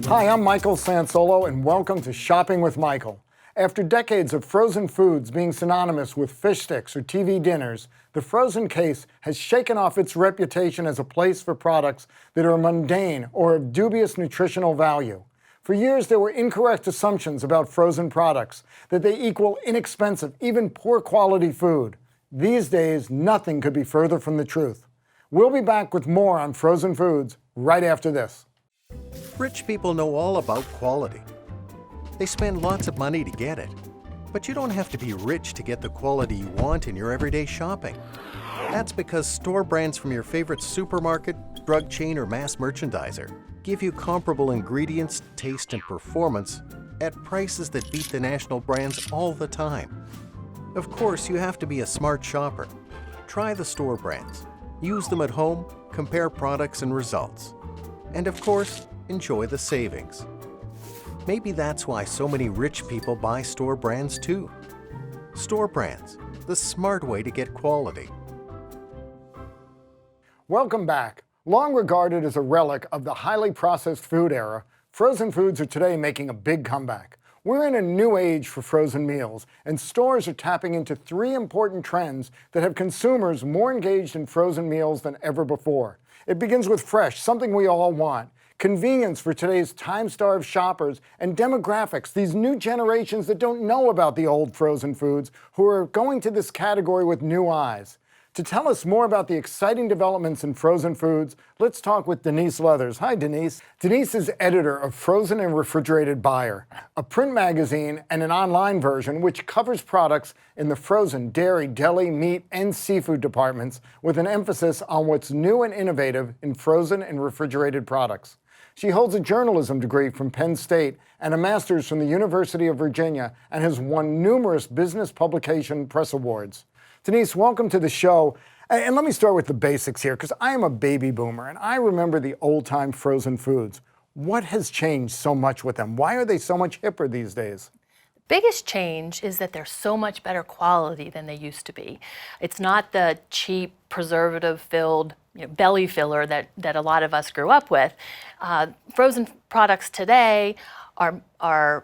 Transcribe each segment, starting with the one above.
Hi, I'm Michael Sansolo, and welcome to Shopping with Michael. After decades of frozen foods being synonymous with fish sticks or TV dinners, the frozen case has shaken off its reputation as a place for products that are mundane or of dubious nutritional value. For years, there were incorrect assumptions about frozen products, that they equal inexpensive, even poor quality food. These days, nothing could be further from the truth. We'll be back with more on frozen foods right after this. Rich people know all about quality. They spend lots of money to get it. But you don't have to be rich to get the quality you want in your everyday shopping. That's because store brands from your favorite supermarket, drug chain, or mass merchandiser give you comparable ingredients, taste, and performance at prices that beat the national brands all the time. Of course, you have to be a smart shopper. Try the store brands. Use them at home, compare products and results. And of course, enjoy the savings. Maybe that's why so many rich people buy store brands too. Store brands, the smart way to get quality. Welcome back. Long regarded as a relic of the highly processed food era, frozen foods are today making a big comeback. We're in a new age for frozen meals, and stores are tapping into three important trends that have consumers more engaged in frozen meals than ever before. It begins with fresh, something we all want. Convenience for today's time-starved shoppers, and demographics, these new generations that don't know about the old frozen foods, who are going to this category with new eyes. To tell us more about the exciting developments in frozen foods, let's talk with Denise Leathers. Hi, Denise. Denise is editor of Frozen and Refrigerated Buyer, a print magazine and an online version which covers products in the frozen, dairy, deli, meat, and seafood departments with an emphasis on what's new and innovative in frozen and refrigerated products. She holds a journalism degree from Penn State and a master's from the University of Virginia and has won numerous business publication press awards. Denise, welcome to the show. And let me start with the basics here, because I am a baby boomer and I remember the old-time frozen foods. What has changed so much with them? Why are they so much hipper these days? Biggest change is that they're so much better quality than they used to be. It's not the cheap, preservative-filled belly filler that a lot of us grew up with. Frozen products today are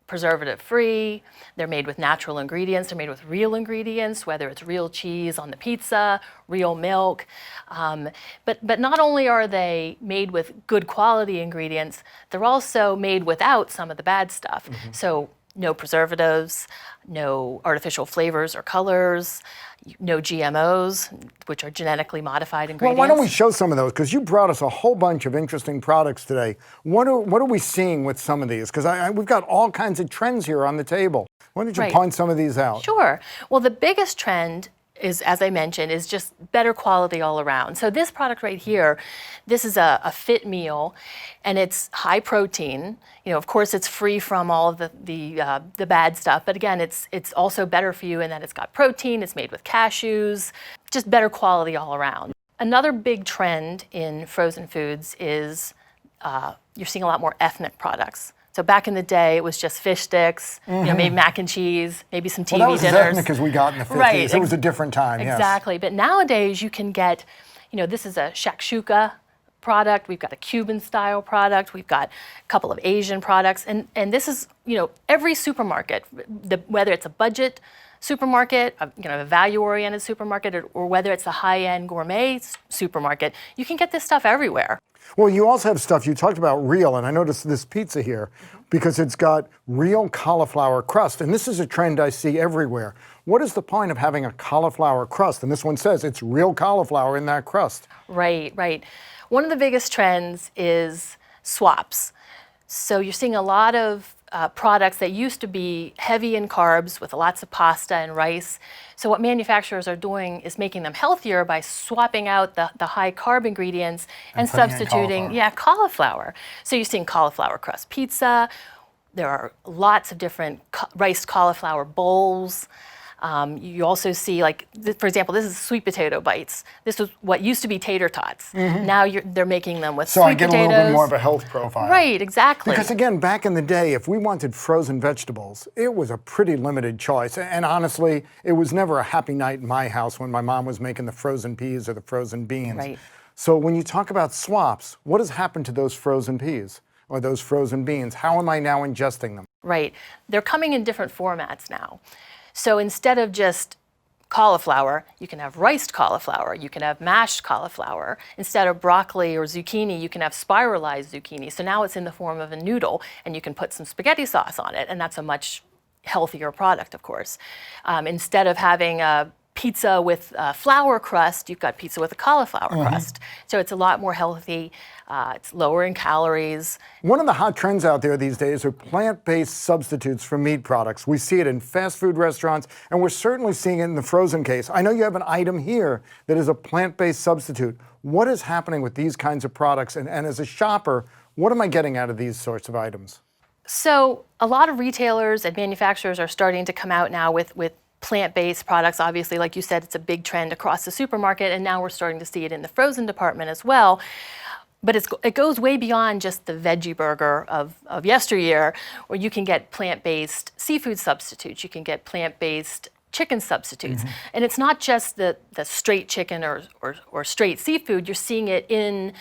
preservative-free. They're made with natural ingredients. They're made with real ingredients, whether it's real cheese on the pizza, real milk. But not only are they made with good quality ingredients, they're also made without some of the bad stuff. Mm-hmm. So no preservatives, no artificial flavors or colors, no GMOs, which are genetically modified ingredients. Well, why don't we show some of those? Because you brought us a whole bunch of interesting products today. What are we seeing with some of these? Because we've got all kinds of trends here on the table. Why don't you point some of these out? Sure. Well, the biggest trend is, as I mentioned, is just better quality all around. So this product right here, this is a fit meal, and it's high protein. Of course, it's free from all of the bad stuff, but again, it's also better for you in that it's got protein, it's made with cashews, just better quality all around. Another big trend in frozen foods is you're seeing a lot more ethnic products. So back in the day, it was just fish sticks, maybe mac and cheese, maybe some TV dinners. Well, that was as ethnic as we got in the 50s. Right. It was a different time, Exactly. Yes. But nowadays, you can get, this is a shakshuka product. We've got a Cuban-style product. We've got a couple of Asian products. And this is, every supermarket, whether it's a budget supermarket, a value-oriented supermarket, or whether it's a high-end gourmet supermarket, you can get this stuff everywhere. Well, you also have stuff, you talked about real, and I noticed this pizza here because it's got real cauliflower crust, and this is a trend I see everywhere. What is the point of having a cauliflower crust? And this one says it's real cauliflower in that crust. Right. One of the biggest trends is swaps. So you're seeing a lot of products that used to be heavy in carbs with lots of pasta and rice. So what manufacturers are doing is making them healthier by swapping out the high carb ingredients and substituting cauliflower. So you're seeing cauliflower crust pizza. There are lots of different rice cauliflower bowls. You also see, for example, this is sweet potato bites. This was what used to be tater tots. Mm-hmm. Now they're making them with sweet potatoes. So I get a little bit more of a health profile. Right, exactly. Because again, back in the day, if we wanted frozen vegetables, it was a pretty limited choice. And honestly, it was never a happy night in my house when my mom was making the frozen peas or the frozen beans. Right. So when you talk about swaps, what has happened to those frozen peas? or those frozen beans? How am I now ingesting them? Right. They're coming in different formats now. So instead of just cauliflower, you can have riced cauliflower, you can have mashed cauliflower. Instead of broccoli or zucchini, you can have spiralized zucchini. So now it's in the form of a noodle, and you can put some spaghetti sauce on it, and that's a much healthier product, of course. Instead of having a pizza with a flour crust, you've got pizza with a cauliflower crust. So it's a lot more healthy. It's lower in calories. One of the hot trends out there these days are plant-based substitutes for meat products. We see it in fast food restaurants, and we're certainly seeing it in the frozen case. I know you have an item here that is a plant-based substitute. What is happening with these kinds of products? And as a shopper, what am I getting out of these sorts of items? So a lot of retailers and manufacturers are starting to come out now with plant-based products. Obviously, like you said, it's a big trend across the supermarket, and now we're starting to see it in the frozen department as well. But it goes way beyond just the veggie burger of yesteryear, where you can get plant-based seafood substitutes, you can get plant-based chicken substitutes. And it's not just the straight chicken or straight seafood, you're seeing it in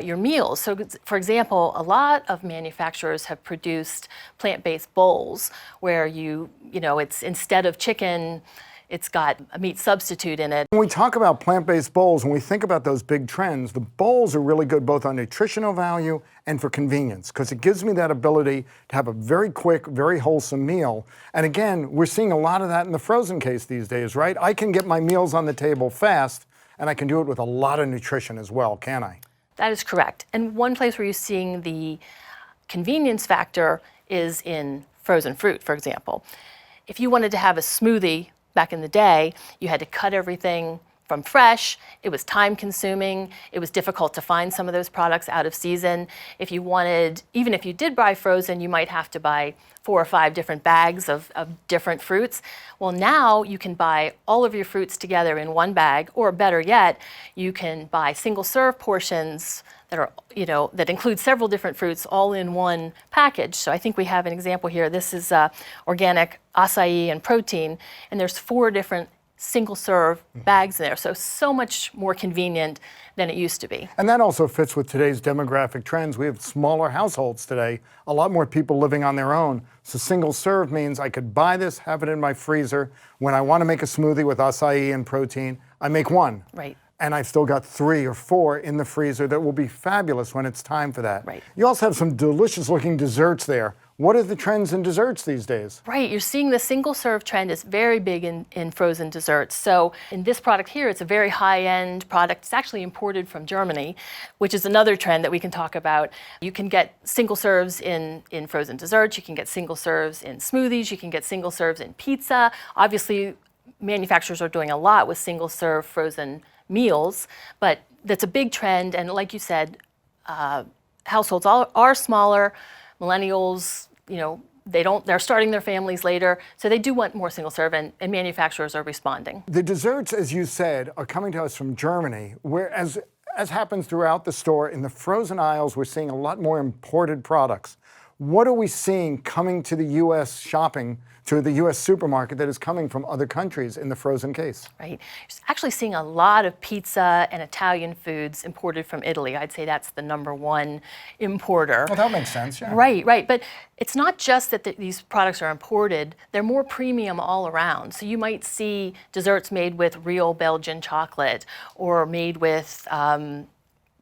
your meals. So for example, a lot of manufacturers have produced plant-based bowls where it's instead of chicken, it's got a meat substitute in it. When we talk about plant-based bowls, when we think about those big trends, the bowls are really good both on nutritional value and for convenience, because it gives me that ability to have a very quick, very wholesome meal. And again, we're seeing a lot of that in the frozen case these days, right? I can get my meals on the table fast, and I can do it with a lot of nutrition as well, can I? That is correct. And one place where you're seeing the convenience factor is in frozen fruit, for example. If you wanted to have a smoothie back in the day, you had to cut everything from fresh. It was time consuming. It was difficult to find some of those products out of season. Even if you did buy frozen, you might have to buy 4 or 5 different bags of different fruits. Well, now you can buy all of your fruits together in one bag, or better yet, you can buy single serve portions that include several different fruits all in one package. So I think we have an example here. This is organic acai and protein, and there's 4 different single-serve bags in there. So much more convenient than it used to be. And that also fits with today's demographic trends. We have smaller households today, a lot more people living on their own. So single-serve means I could buy this, have it in my freezer. When I want to make a smoothie with acai and protein, I make one. Right. And I've still got 3 or 4 in the freezer that will be fabulous when it's time for that. Right. You also have some delicious-looking desserts there. What are the trends in desserts these days? Right, you're seeing the single-serve trend is very big in frozen desserts. So in this product here, it's a very high-end product. It's actually imported from Germany, which is another trend that we can talk about. You can get single serves in frozen desserts. You can get single serves in smoothies. You can get single serves in pizza. Obviously, manufacturers are doing a lot with single-serve frozen meals, but that's a big trend. And like you said, households are smaller. Millennials, they're starting their families later, so they do want more single serve, and manufacturers are responding. The desserts, as you said, are coming to us from Germany, where as happens throughout the store, in the frozen aisles, we're seeing a lot more imported products. What are we seeing coming to the U.S. shopping, to the U.S. supermarket that is coming from other countries in the frozen case? Right. You're actually seeing a lot of pizza and Italian foods imported from Italy. I'd say that's the #1 importer. Well, that makes sense, yeah. Right. But it's not just that these products are imported. They're more premium all around. So you might see desserts made with real Belgian chocolate or made with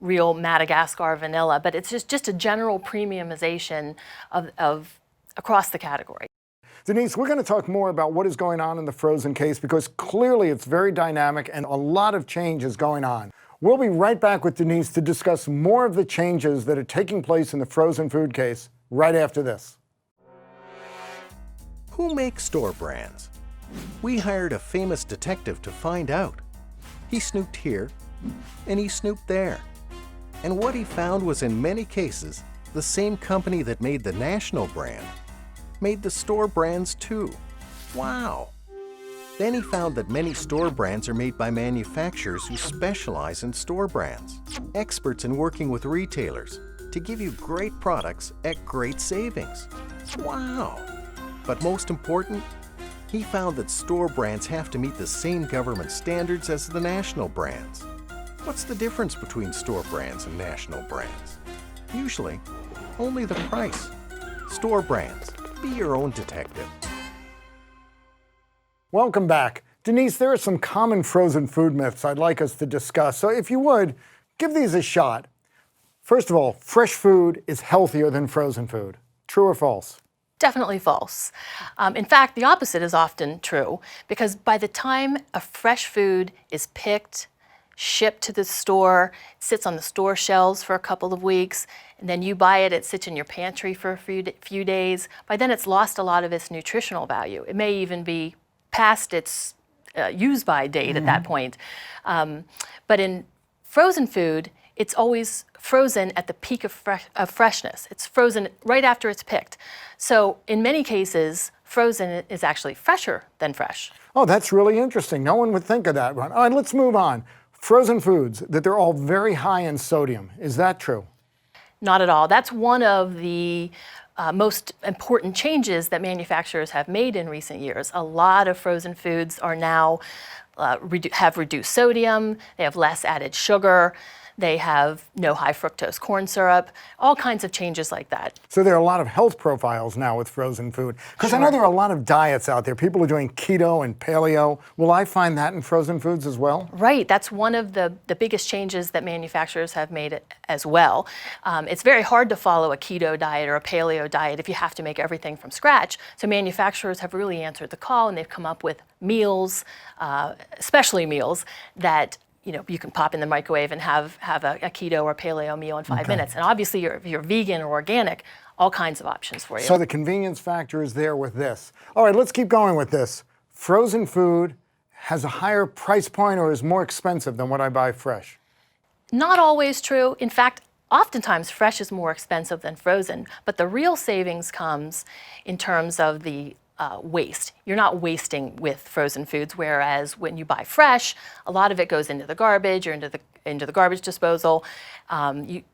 real Madagascar vanilla, but it's just a general premiumization of across the category. Denise, we're going to talk more about what is going on in the frozen case, because clearly it's very dynamic and a lot of change is going on. We'll be right back with Denise to discuss more of the changes that are taking place in the frozen food case right after this. Who makes store brands? We hired a famous detective to find out. He snooped here, and he snooped there. And what he found was, in many cases, the same company that made the national brand made the store brands too. Wow! Then he found that many store brands are made by manufacturers who specialize in store brands, experts in working with retailers to give you great products at great savings. Wow! But most important, he found that store brands have to meet the same government standards as the national brands. What's the difference between store brands and national brands? Usually, only the price. Store brands. Be your own detective. Welcome back. Denise, there are some common frozen food myths I'd like us to discuss, so if you would, give these a shot. First of all, fresh food is healthier than frozen food. True or false? Definitely false. In fact, the opposite is often true, because by the time a fresh food is picked, shipped to the store, sits on the store shelves for a couple of weeks, and then you buy it, it sits in your pantry for a few days, by then it's lost a lot of its nutritional value. It may even be past its use-by date at that point. But in frozen food, it's always frozen at the peak of freshness. It's frozen right after it's picked. So in many cases, frozen is actually fresher than fresh. Oh, that's really interesting. No one would think of that one. All right, let's move on. Frozen foods, that they're all very high in sodium. Is that true? Not at all. That's one of the most important changes that manufacturers have made in recent years. A lot of frozen foods are now have reduced sodium, they have less added sugar, they have no high fructose corn syrup, all kinds of changes like that. So there are a lot of health profiles now with frozen food. Because I know there are a lot of diets out there. People are doing keto and paleo. Will I find that in frozen foods as well? Right, that's one of the biggest changes that manufacturers have made as well. It's very hard to follow a keto diet or a paleo diet if you have to make everything from scratch. So manufacturers have really answered the call, and they've come up with meals, especially meals that you can pop in the microwave and have a keto or paleo meal in 5 minutes. And obviously, if you're vegan or organic, all kinds of options for you. So the convenience factor is there with this. All right, let's keep going with this. Frozen food has a higher price point or is more expensive than what I buy fresh? Not always true. In fact, oftentimes fresh is more expensive than frozen, but the real savings comes in terms of the waste. You're not wasting with frozen foods, whereas when you buy fresh, a lot of it goes into the garbage or into the garbage disposal.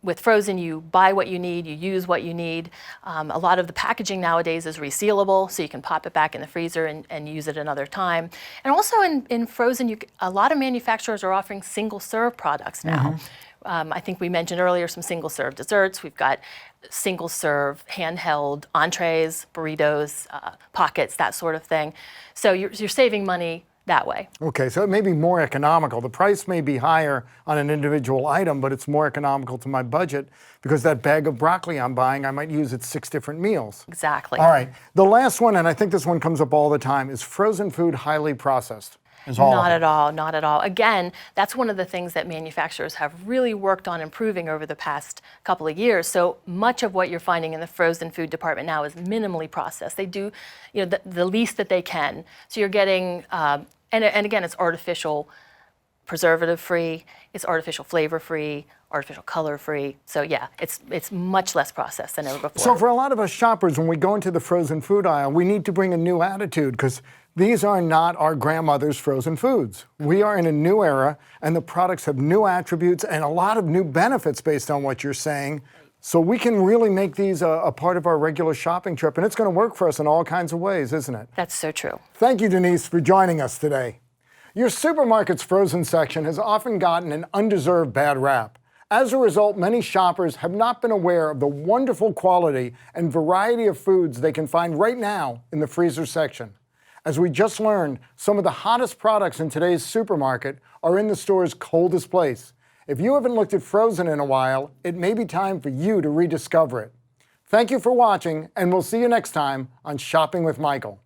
With frozen, you buy what you need, you use what you need. A lot of the packaging nowadays is resealable, so you can pop it back in the freezer and use it another time. And also in frozen, a lot of manufacturers are offering single-serve products now. I think we mentioned earlier some single-serve desserts. We've got single-serve handheld entrees, burritos, pockets, that sort of thing. So you're saving money that way. Okay, so it may be more economical. The price may be higher on an individual item, but it's more economical to my budget because that bag of broccoli I'm buying, I might use at 6 different meals. Exactly. All right, the last one, and I think this one comes up all the time, is frozen food highly processed? Not at all, not at all. Again, that's one of the things that manufacturers have really worked on improving over the past couple of years. So much of what you're finding in the frozen food department now is minimally processed. They do, the least that they can. So you're getting, and again, it's artificial preservative-free, it's artificial flavor-free, artificial color-free. So yeah, it's much less processed than ever before. So for a lot of us shoppers, when we go into the frozen food aisle, we need to bring a new attitude because these are not our grandmother's frozen foods. We are in a new era, and the products have new attributes and a lot of new benefits based on what you're saying. So we can really make these a part of our regular shopping trip, and it's going to work for us in all kinds of ways, isn't it? That's so true. Thank you, Denise, for joining us today. Your supermarket's frozen section has often gotten an undeserved bad rap. As a result, many shoppers have not been aware of the wonderful quality and variety of foods they can find right now in the freezer section. As we just learned, some of the hottest products in today's supermarket are in the store's coldest place. If you haven't looked at frozen in a while, it may be time for you to rediscover it. Thank you for watching, and we'll see you next time on Shopping with Michael.